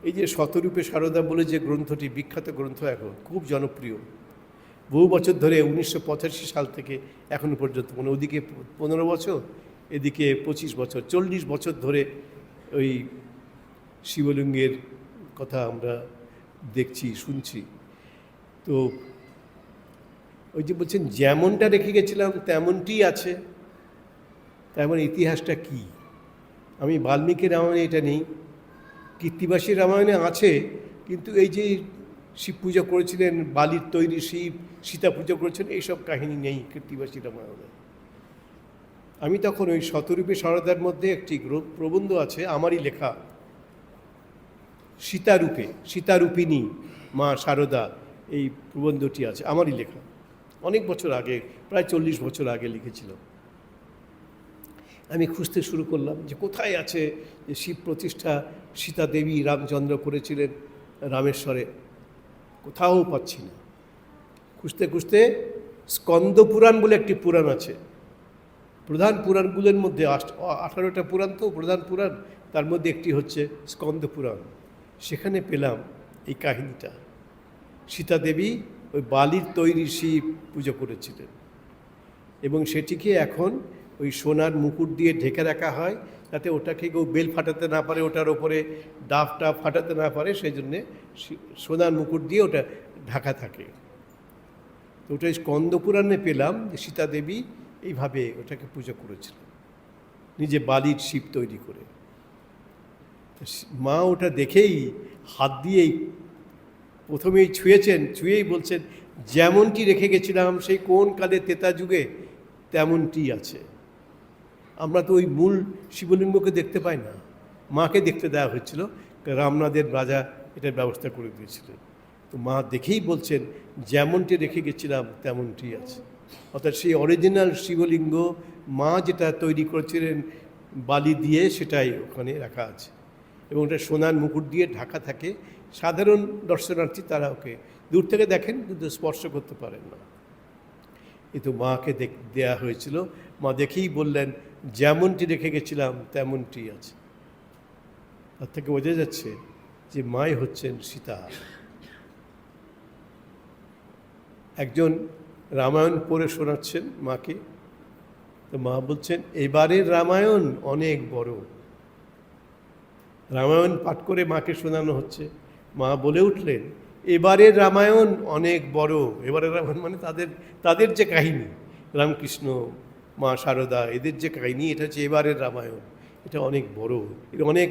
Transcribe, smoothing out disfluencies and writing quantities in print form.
এই যে শতরূপে সারদা বলে যে গ্রন্থটি, বিখ্যাত গ্রন্থ, এখন খুব জনপ্রিয়, বহু বছর ধরে 1985 সাল থেকে এখনো পর্যন্ত, মানে ওদিকে 15 বছর, এদিকে 25 বছর, 40 বছর ধরে ওই শিবলিঙ্গের কথা আমরা দেখছি, শুনছি। তো ওই যে বলছেন যেমনটা রেখে গেছিলাম তেমনটি আছে, তেমন ইতিহাসটা কি? আমি বাল্মীকি রামায়ণে এটা নেই, কৃত্তিবাসী রামায়ণে আছে, কিন্তু এই যে শিব পূজা করেছিলেন, বালির তৈরি শিব, সীতা পূজা করেছেন, এইসব কাহিনী নেই কৃত্তিবাসী রামায়ণে। আমি তখন ওই শতরূপে সারদার মধ্যে একটি প্রবন্ধ আছে আমারই লেখা, সীতারূপে, সীতারূপিণী মা সারদা, এই প্রবন্ধটি আছে আমারই লেখা, অনেক বছর আগে, প্রায় 40 বছর আগে লিখেছিলাম। আমি খুঁজতে শুরু করলাম যে কোথায় আছে যে শিব প্রতিষ্ঠা সীতা দেবী রামচন্দ্র করেছিলেন রামেশ্বরে। কোথাও পাচ্ছি না। খুঁজতে খুঁজতে স্কন্দ পুরাণ বলে একটি পুরাণ আছে, প্রধান পুরাণগুলোর মধ্যে 18টা পুরাণ, তো প্রধান পুরাণ, তার মধ্যে একটি হচ্ছে স্কন্দ পুরাণ। সেখানে পেলাম এই কাহিনীটা, সীতা দেবী ওই বালির তৈরি শিব পুজো করেছিলেন, এবং সেটিকে এখন ওই সোনার মুকুট দিয়ে ঢেকে রাখা হয়, যাতে ওটাকে কেউ বেল ফাটাতে না পারে, ওটার ওপরে ডাব টাব ফাটাতে না পারে, সেই জন্যে সোনার মুকুট দিয়ে ওটা ঢাকা থাকে। তো ওটা স্কন্দ পুরাণে পেলাম যে সীতা দেবী এইভাবে ওটাকে পুজো করেছিলেন, নিজে বালির শিব তৈরি করে। মা ওটা দেখেই হাত দিয়েই প্রথমেই ছুঁয়েছেন, ছুঁয়েই বলছেন যেমনটি রেখে গেছিলাম সেই কোন কালে তেতা যুগে তেমনটি আছে। আমরা তো ওই মূল শিবলিঙ্গকে দেখতে পাই না, মাকে দেখতে দেওয়া হয়েছিল, রামনাথের রাজা এটার ব্যবস্থা করে দিয়েছিলেন। তো মা দেখেই বলছেন যেমনটি রেখে গেছিলাম তেমনটি আছে। অর্থাৎ সেই অরিজিনাল শিবলিঙ্গ মা যেটা তৈরি করেছিলেন বালি দিয়ে, সেটাই ওখানে রাখা আছে, এবং ওটা সোনার মুকুট দিয়ে ঢাকা থাকে। সাধারণ দর্শনার্থী তারা ওকে দূর থেকে দেখেন, কিন্তু স্পর্শ করতে পারেন না। কিন্তু মাকে দেয়া হয়েছিল, মা দেখেই বললেন যেমনটি রেখে গেছিলাম তেমনটি আছে। তার থেকে বোঝা যাচ্ছে যে মাই হচ্ছেন সীতা। একজন রামায়ণ পড়ে শোনাচ্ছেন মাকে, তো মা বলছেন এবারের রামায়ণ অনেক বড়। রামায়ণ পাঠ করে মাকে শোনানো হচ্ছে, মা বলে উঠলেন এবারের রামায়ণ অনেক বড়। এবারের রামায়ণ মানে তাদের যে কাহিনী, রামকৃষ্ণ, মা সারদা, এদের যে কাহিনী, এটা হচ্ছে এবারের রামায়ণ, এটা অনেক বড়, এটা অনেক